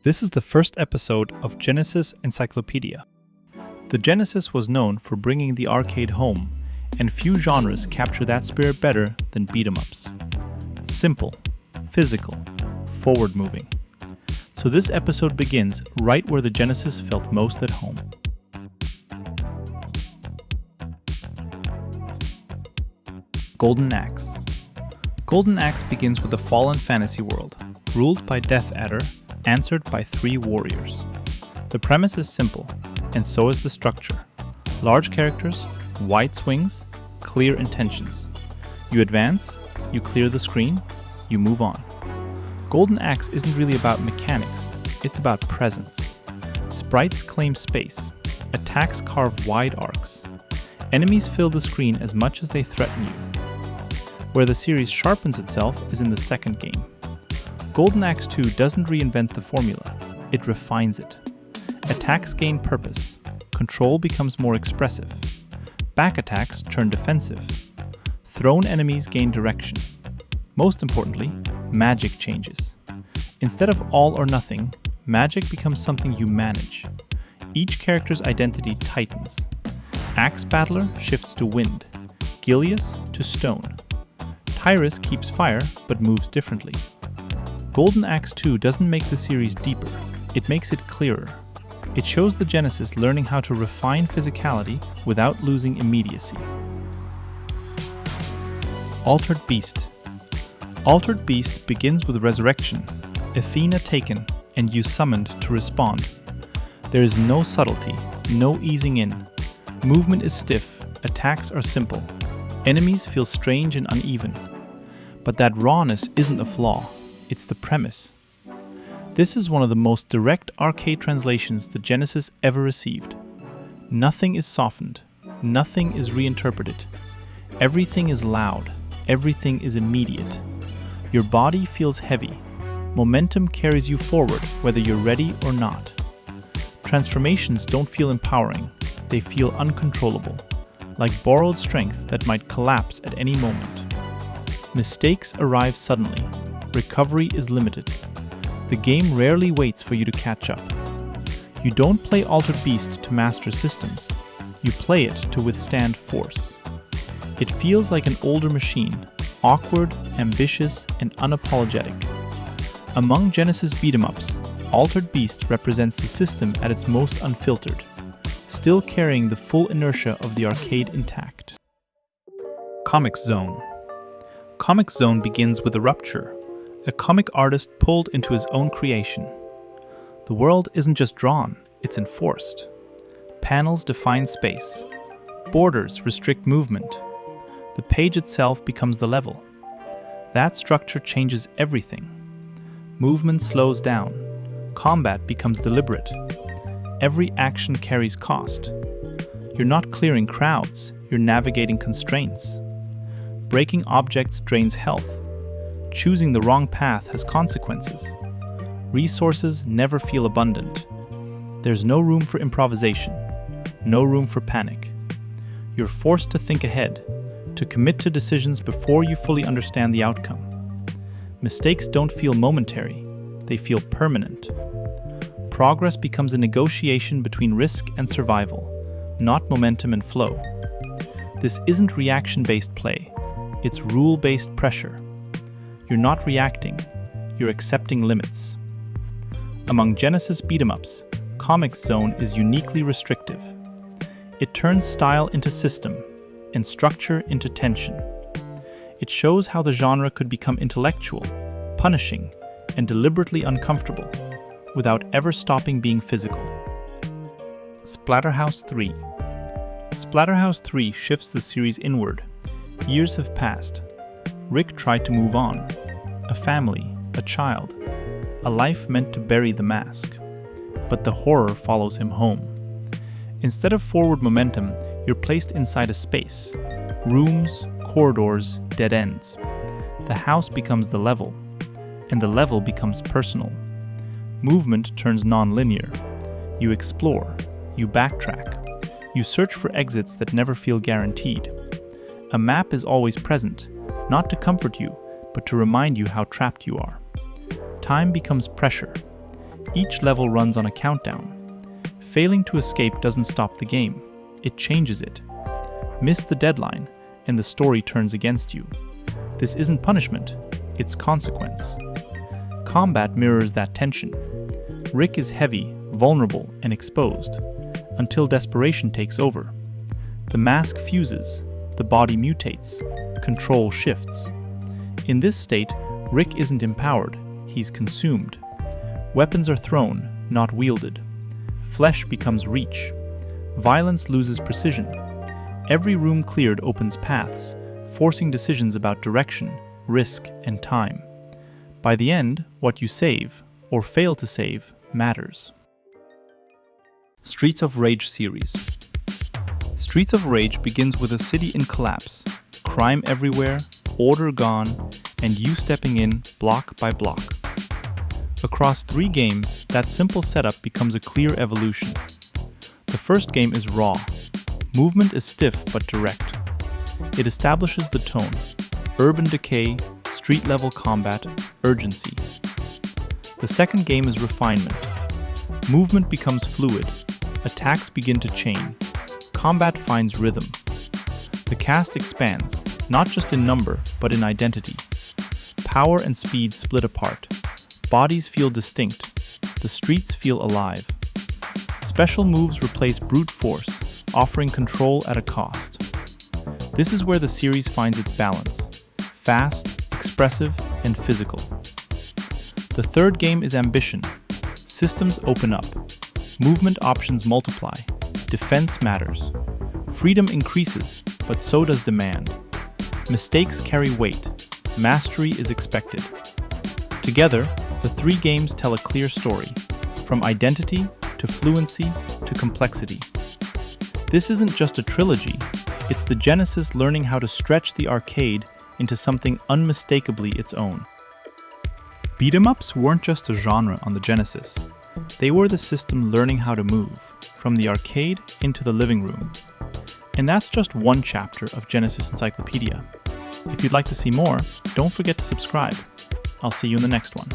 This is the first episode of Genesis Encyclopedia. The Genesis was known for bringing the arcade home, and few genres capture that spirit better than beat-em-ups. Simple, physical, forward-moving. So this episode begins right where the Genesis felt most at home. Golden Axe. Golden Axe begins with a fallen fantasy world, ruled by Death Adder, answered by 3 warriors. The premise is simple, and so is the structure. Large characters, wide swings, clear intentions. You advance, you clear the screen, you move on. Golden Axe isn't really about mechanics, it's about presence. Sprites claim space, attacks carve wide arcs. Enemies fill the screen as much as they threaten you. Where the series sharpens itself is in the second game. Golden Axe 2 doesn't reinvent the formula, it refines it. Attacks gain purpose, control becomes more expressive. Back attacks turn defensive. Thrown enemies gain direction. Most importantly, magic changes. Instead of all or nothing, magic becomes something you manage. Each character's identity tightens. Axe Battler shifts to wind, Gilius to stone. Tyrus keeps fire but moves differently. Golden Axe 2 doesn't make the series deeper, it makes it clearer. It shows the Genesis learning how to refine physicality without losing immediacy. Altered Beast. Altered Beast begins with resurrection, Athena taken, and you summoned to respond. There is no subtlety, no easing in. Movement is stiff, attacks are simple. Enemies feel strange and uneven. But that rawness isn't a flaw, it's the premise. This is one of the most direct arcade translations the Genesis ever received. Nothing is softened, nothing is reinterpreted. Everything is loud, everything is immediate. Your body feels heavy. Momentum carries you forward whether you're ready or not. Transformations don't feel empowering, they feel uncontrollable, like borrowed strength that might collapse at any moment. Mistakes arrive suddenly. Recovery is limited. The game rarely waits for you to catch up. You don't play Altered Beast to master systems. You play it to withstand force. It feels like an older machine, awkward, ambitious, and unapologetic. Among Genesis beat-em-ups, Altered Beast represents the system at its most unfiltered, still carrying the full inertia of the arcade intact. Comic Zone. Comic Zone begins with a rupture, a comic artist pulled into his own creation. The world isn't just drawn, it's enforced. Panels define space. Borders restrict movement. The page itself becomes the level. That structure changes everything. Movement slows down. Combat becomes deliberate. Every action carries cost. You're not clearing crowds, you're navigating constraints. Breaking objects drains health. Choosing the wrong path has consequences. Resources never feel abundant. There's no room for improvisation, no room for panic. You're forced to think ahead, to commit to decisions before you fully understand the outcome. Mistakes don't feel momentary, they feel permanent. Progress becomes a negotiation between risk and survival, not momentum and flow. This isn't reaction-based play, it's rule-based pressure. You're not reacting, you're accepting limits. Among Genesis beat-em-ups, Comic Zone is uniquely restrictive. It turns style into system, and structure into tension. It shows how the genre could become intellectual, punishing, and deliberately uncomfortable, without ever stopping being physical. Splatterhouse 3. Splatterhouse 3 shifts the series inward. Years have passed. Rick tried to move on. A family, a child, a life meant to bury the mask. But the horror follows him home. Instead of forward momentum, you're placed inside a space. Rooms, corridors, dead ends. The house becomes the level, and the level becomes personal. Movement turns non-linear. You explore, you backtrack, you search for exits that never feel guaranteed. A map is always present, not to comfort you, but to remind you how trapped you are. Time becomes pressure. Each level runs on a countdown. Failing to escape doesn't stop the game, it changes it. Miss the deadline, and the story turns against you. This isn't punishment, it's consequence. Combat mirrors that tension. Rick is heavy, vulnerable, and exposed, until desperation takes over. The mask fuses, the body mutates, control shifts. In this state, Rick isn't empowered, he's consumed. Weapons are thrown, not wielded. Flesh becomes reach. Violence loses precision. Every room cleared opens paths, forcing decisions about direction, risk, and time. By the end, what you save, or fail to save, matters. Streets of Rage series. Streets of Rage begins with a city in collapse, crime everywhere, order gone, and you stepping in block by block. Across 3 games, that simple setup becomes a clear evolution. The first game is raw. Movement is stiff but direct. It establishes the tone: urban decay, street-level combat, urgency. The second game is refinement. Movement becomes fluid. Attacks begin to chain. Combat finds rhythm. The cast expands, not just in number, but in identity. Power and speed split apart. Bodies feel distinct. The streets feel alive. Special moves replace brute force, offering control at a cost. This is where the series finds its balance: fast, expressive, and physical. The third game is ambition. Systems open up. Movement options multiply. Defense matters. Freedom increases, but so does demand. Mistakes carry weight. Mastery is expected. Together, the 3 games tell a clear story, from identity to fluency to complexity. This isn't just a trilogy, it's the Genesis learning how to stretch the arcade into something unmistakably its own. Beat-em-ups weren't just a genre on the Genesis. They were the system learning how to move, from the arcade into the living room. And that's just one chapter of Genesis Encyclopedia. If you'd like to see more, don't forget to subscribe. I'll see you in the next one.